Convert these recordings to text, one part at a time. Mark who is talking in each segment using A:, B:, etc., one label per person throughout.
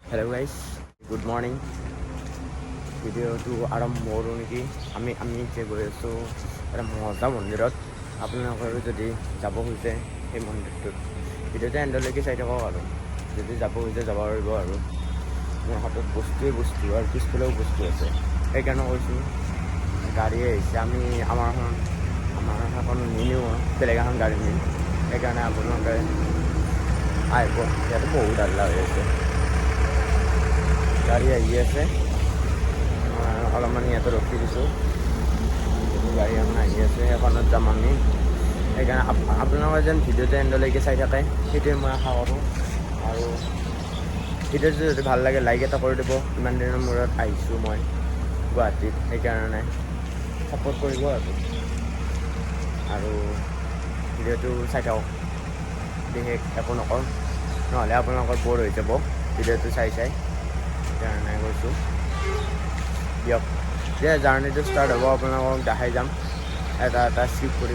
A: Hello guys, good morning. Video to আৰম্ভ কৰোঁ নেকি আমি যে গৈ আছোঁ এটা মজা মন্দিৰত আপোনালোকে যদি যাব খুজিছে সেই মন্দিৰটোত ভিডিঅ'টো এণ্ডলৈকে চাই থাকক আৰু যদি যাব খুজিছে যাব পাৰিব আৰু মোৰ হাতত বস্তুৱে বস্তু আৰু পিছফালেও বস্তু আছে সেইকাৰণে কৈছোঁ গাড়ী আহিছে আমি আমাৰ এখন নিনিও বেলেগ এখন গাড়ী নিম সেইকাৰণে আপোনালোকে আহিব ইয়াতে বহুত হাল্লা হৈ আছে গাড়ী আহি আছে অলপমান ইয়াতে ৰখি দিছোঁ গাড়ী এখন আহি আছে সেইখনত যাম আমি সেইকাৰণে আপোনালোকে যেন ভিডিঅ'টো এণ্ডলৈকে চাই থাকে সেইটোৱে মই আশা কৰোঁ আৰু ভিডিঅ'টো যদি ভাল লাগে লাইক এটা কৰি দিব ইমান দিনৰ মূৰত আহিছোঁ মই গুৱাহাটীত সেইকাৰণে ছাপোৰ্ট কৰিব আৰু ভিডিঅ'টো চাই থাকক বিশেষ একো নকওঁ নহ'লে আপোনালোকৰ ব'ৰ হৈ যাব ভিডিঅ'টো চাই সেইকাৰণে কৈছোঁ দিয়ক যে জাৰ্ণিটো ষ্টাৰ্ট হ'ব আপোনালোকক দেখাই যাম এটা স্কিপ কৰি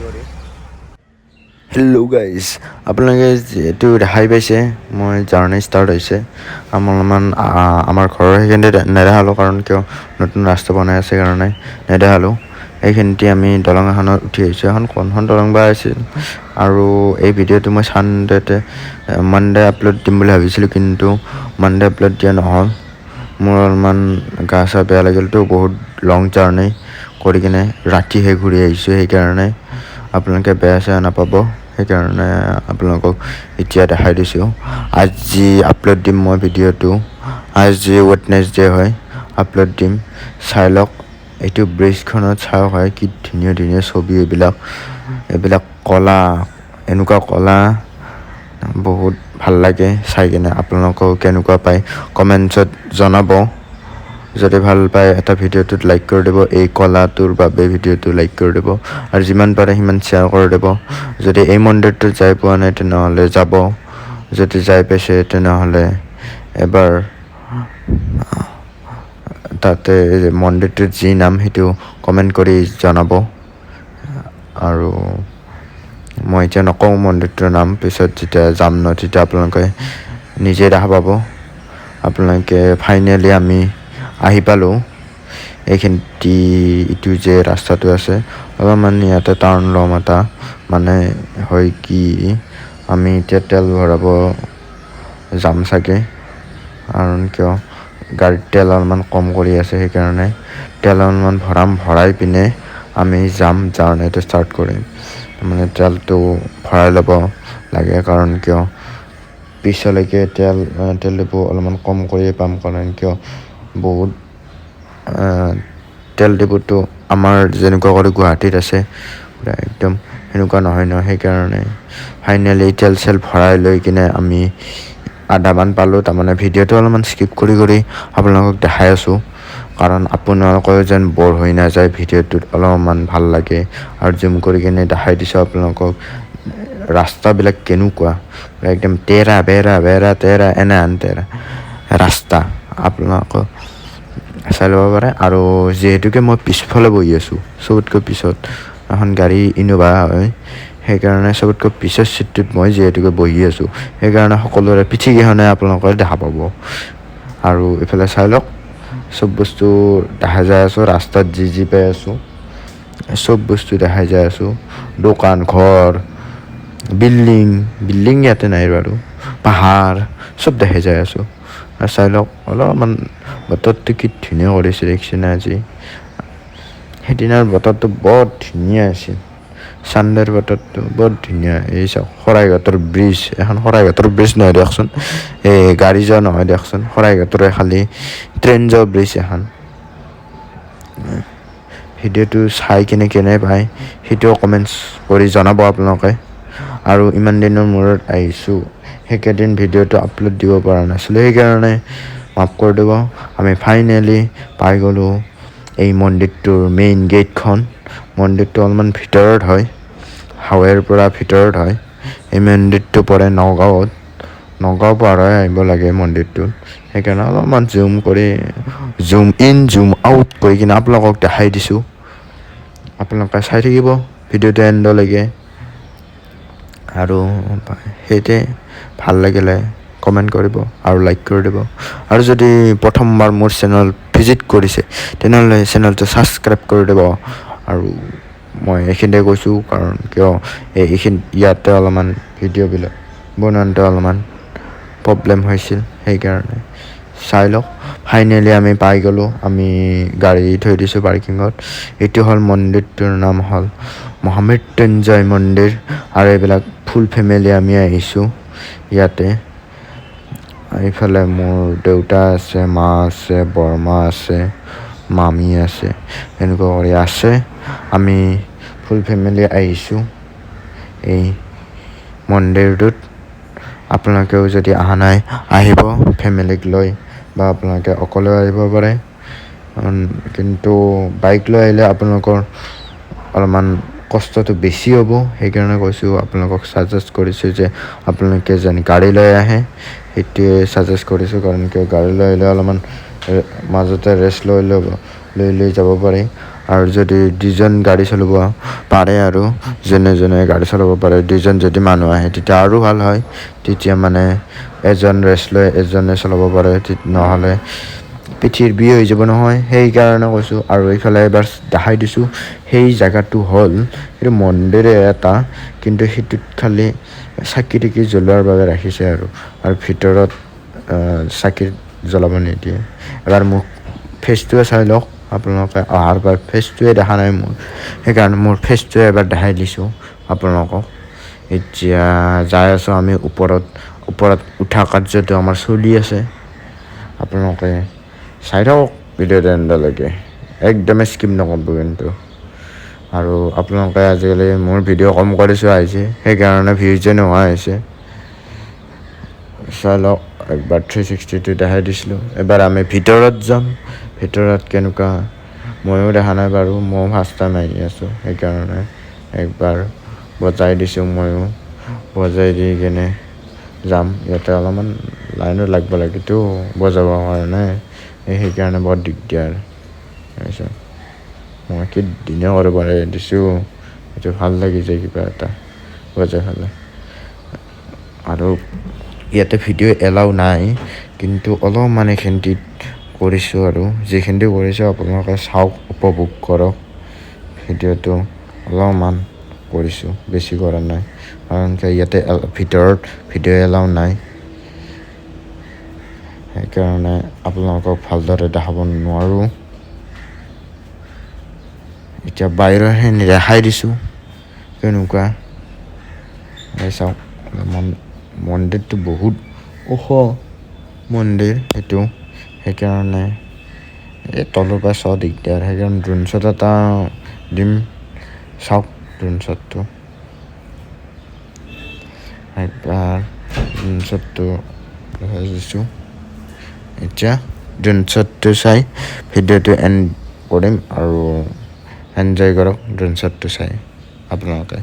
A: হেল্ল' গাইজ আপোনালোকে যিহেতু দেখাই পাইছে মই জাৰ্ণি ষ্টাৰ্ট হৈছে আমাৰ ঘৰৰ সেইখিনিতে নেদেখালোঁ কাৰণ কিয় নতুন ৰাস্তা বনাই আছে কাৰণে নেদেখালোঁ এইখিনিতে আমি দলং এখনত উঠি আহিছোঁ এখন কোনখন দলং বা আছিল আৰু এই ভিডিঅ'টো মই মানডে আপলোড দিম বুলি ভাবিছিলোঁ কিন্তু মানডে আপলোড দিয়া নহ'ল মোৰ অলপমান গা চা বেয়া লাগিলতো বহুত লং জাৰ্ণি কৰি কিনে ৰাতিহে ঘূৰি আহিছোঁ সেইকাৰণে আপোনালোকে বেয়া চেয়া নাপাব সেইকাৰণে আপোনালোকক এতিয়া দেখাই দিছোঁ আজি আপলোড দিম মই ভিডিঅ'টো আজি ৱেডনেছডে হয় আপলোড দিম চাই লওক এইটো ব্ৰিজখনত চাওক হয় কি ধুনীয়া ধুনীয়া ছবি এইবিলাক কলা এনেকুৱা কলা বহুত ভাল লাগে চাই কিনে আপোনালোকেও কেনেকুৱা পায় কমেণ্টছত জনাব যদি ভাল পায় এটা ভিডিঅ'টোত লাইক কৰি দিব এই কলাটোৰ বাবে ভিডিঅ'টো লাইক কৰি দিব আৰু যিমান পাৰে সিমান শ্বেয়াৰ কৰি দিব যদি এই মন্দিৰটোত যাই পোৱা নাই তেনেহ'লে যাব যদি যাই পাইছে তেনেহ'লে এবাৰ তাতে মন্দিৰটোৰ যি নাম সেইটো কমেণ্ট কৰি জনাব আৰু মই এতিয়া নকওঁ মন্দিৰটোৰ নাম পিছত যেতিয়া যাম ন তেতিয়া আপোনালোকে নিজে দেখা পাব আপোনালোকে ফাইনেলি আমি আহি পালোঁ এইখিনিত ইটো যে ৰাস্তাটো আছে অলপমান ইয়াতে টাৰ্ণ ল'ম এটা মানে হয় কি আমি এতিয়া তেল ভৰাব যাম চাগে কাৰণ কিয় গাড়ীত তেল অলপমান কম কৰি আছে সেইকাৰণে তেল অলপমান ভৰাই পিনে আমি যাম জাৰ্ণিটো ষ্টাৰ্ট কৰিম মানে তেলটো ভৰাই ল'ব লাগে কাৰণ কিয় পিছলৈকে তেল ডিপু অলপমান কম কৰিয়ে পাম কাৰণ কিয় বহুত তেল ডিপুটো আমাৰ যেনেকুৱা কৰি গুৱাহাটীত আছে পুৰা একদম সেনেকুৱা নহয় ন সেইকাৰণে ফাইনেলি তেল চেল ভৰাই লৈ কিনে আমি আধামান পালোঁ তাৰমানে ভিডিঅ'টো অলপমান স্কিপ কৰি আপোনালোকক দেখাই আছোঁ কাৰণ আপোনালোকৰ যেন ব'ৰ হৈ নাযায় ভিডিঅ'টোত অলপমান ভাল লাগে আৰু জুম কৰি কিনে দেখাই দিছোঁ আপোনালোকক ৰাস্তাবিলাক কেনেকুৱা একদম তেৰা এনাহান তেৰা ৰাস্তা আপোনালোকক চাই ল'ব পাৰে আৰু যিহেতুকে মই পিছফালে বহি আছোঁ চবতকৈ পিছত এখন গাড়ী ইন'ভা হয় সেইকাৰণে চবতকৈ পিছৰ চিটটোত মই যিহেতুকে বহি আছোঁ সেইকাৰণে সকলোৰে পিঠিকেইখনে আপোনালোকে দেখা পাব আৰু এইফালে চাই লওক চব বস্তু দেখা যাই আছোঁ ৰাস্তাত যি পাই আছোঁ চব বস্তু দেখাই যাই আছোঁ দোকান ঘৰ বিল্ডিং ইয়াতে নাই বাৰু পাহাৰ চব দেখাই যাই আছোঁ আৰু চাই লওক অলপমান বতৰটো কি ধুনীয়া কৰিছে দেখিছেনে আজি সেইদিনাৰ বতৰটো বৰ ধুনীয়া আছিল চানডেৰ বতৰটো বৰ ধুনীয়া এই চাওক শৰাইঘাটৰ ব্ৰিজ এখন শৰাইঘাটৰ ব্ৰিজ নহয় দিয়কচোন এই গাড়ী যোৱা নহয় দিয়কচোন শৰাইঘাটৰে খালি ট্ৰেইন যোৱা ব্ৰিজ এখন ভিডিঅ'টো চাই কিনে কেনে পায় সেইটোও কমেণ্টছ কৰি জনাব আপোনালোকে আৰু ইমান দিনৰ মূৰত আহিছোঁ সেইকেইদিন ভিডিঅ'টো আপলোড দিব পৰা নাছিলোঁ সেইকাৰণে মাফ কৰি দিব আমি ফাইনেলি পাই গ'লোঁ এই মন্দিৰটোৰ মেইন গেটখন মন্দিৰটো অলপমান ভিতৰত হয় হাৱেৰ পৰা ভিতৰত হয় এই মন্দিৰটো পৰে নগাঁও পাৰ হৈ আহিব লাগে মন্দিৰটোত সেইকাৰণে অলপমান জুম ইন জুম আউট কৰি কিনে আপোনালোকক দেখাই দিছোঁ আপোনালোকে চাই থাকিব ভিডিঅ'টো এণ্ডলৈকে আৰু সেইটোৱে ভাল লাগিলে কমেণ্ট কৰিব আৰু লাইক কৰি দিব আৰু যদি প্ৰথমবাৰ মোৰ চেনেল ভিজিট কৰিছে তেনেহ'লে চেনেলটো ছাবস্ক্ৰাইব কৰি দিব আৰু মই এইখিনিতে কৈছোঁ কাৰণ কিয় ইয়াতে অলপমান ভিডিঅ'বিলাক বনাওঁতে অলপমান প্ৰব্লেম হৈছিল সেইকাৰণে চাই লওক ফাইনেলি আমি পাই গ'লোঁ আমি গাড়ী থৈ দিছোঁ পাৰ্কিঙত এইটো হ'ল মন্দিৰটোৰ নাম হ'ল মহামৃত্যুঞ্জয় মন্দিৰ আৰু এইবিলাক ফুল ফেমিলি আমি আহিছোঁ ইয়াতে এইফালে মোৰ দেউতা আছে মা আছে বৰমা আছে মামী আছে এনেকুৱা কৰি আছে আমি ফুল ফেমিলি আহিছোঁ এই মন্দিৰটোত আপোনালোকেও যদি অহা নাই আহিব ফেমিলিক লৈ বা আপোনালোকে অকলেও আহিব পাৰে কিন্তু বাইক লৈ আহিলে আপোনালোকৰ অলপমান কষ্টটো বেছি হ'ব সেইকাৰণে কৈছোঁ আপোনালোকক ছাজেষ্ট কৰিছোঁ যে আপোনালোকে যেন গাড়ী লৈ আহে সেইটোৱে ছাজেষ্ট কৰিছোঁ কাৰণ কিয় গাড়ী লৈ আহিলে অলপমান মাজতে ৰেষ্ট লৈ যাব পাৰে আৰু যদি দুজন গাড়ী চলাব পাৰে আৰু যোনে গাড়ী চলাব পাৰে দুজন যদি মানুহ আহে তেতিয়া আৰু ভাল হয় তেতিয়া মানে এজন ৰেষ্ট লৈ এজনে চলাব পাৰে নহ'লে পিঠিৰ বিষ হৈ যাব নহয় সেইকাৰণে কৈছোঁ আৰু এইফালে এবাৰ দেখাই দিছোঁ সেই জেগাটো হ'ল সেইটো মন্দিৰে এটা কিন্তু সেইটোত খালি চাকি তাকি জ্বলোৱাৰ বাবে ৰাখিছে আৰু ভিতৰত চাকি জ্বলাব নিদিয়ে এবাৰ মোক ফেচটোৱে চাই লওক আপোনালোকে অহাৰ পৰা ফেচটোৱে দেখা নাই মোৰ সেইকাৰণে মোৰ ফেচটোৱে এবাৰ দেখাই দিছোঁ আপোনালোকক এতিয়া যাই আছোঁ আমি ওপৰত উঠা কাৰ্যটো আমাৰ চলি আছে আপোনালোকে চাই থাকক ভিডিঅ'টো এণ্ডলৈকে একদমেই স্কিপ নকৰিব কিন্তু আৰু আপোনালোকে আজিকালি মোৰ ভিডিঅ' কম কৰিছোঁ আহিছে সেইকাৰণে ভিউজে নোহোৱা হৈছে চাই লওক একবাৰ 360টো দেখাই দিছিলোঁ এবাৰ আমি ভিতৰত যাম ভিতৰত কেনেকুৱা ময়ো দেখা নাই বাৰু ময়ো ফাৰ্ষ্ট টাইম আহি আছোঁ সেইকাৰণে একবাৰ বজাই দিছোঁ ময়ো বজাই দি কিনে যাম ইয়াতে অলপমান লাইনত লাগিব লাগেতো বজাবৰ কাৰণে সেইকাৰণে বৰ দিগদাৰ তাৰপিছত মই কি দিনে কৰিব দিছোঁ এইটো ভাল লাগিছে কিবা এটা বজাই ফালে আৰু ইয়াতে ভিডিঅ' এলাউ নাই কিন্তু অলপমান এইখিনিত কৰিছোঁ আৰু যিখিনি কৰিছোঁ আপোনালোকে চাওক উপভোগ কৰক ভিডিঅ'টো অলপমান কৰিছোঁ বেছি কৰা নাই কাৰণ ইয়াতে ভিতৰত ভিডিঅ' এলাউ নাই সেইকাৰণে আপোনালোকক ভালদৰে দেখাব নোৱাৰোঁ এতিয়া বাহিৰৰখিনি দেখাই দিছোঁ কেনেকুৱা চাওক মন্দিৰটো বহুত ওখ মন্দিৰ এইটো সেইকাৰণে এই তলৰ পৰা চোৱা দিগদাৰ সেইকাৰণে ড্ৰোন শ্বট এটা দিম চাওক ড্ৰোন শ্বটটো একবাৰ ড্ৰোন শ্বটটো দেখাই দিছোঁ এতিয়া ড্ৰোন শ্বটটো চাই ভিডিঅ'টো এণ্ড কৰিম আৰু এনজয় কৰক ড্ৰোন শ্বটটো চাই আপোনালোকে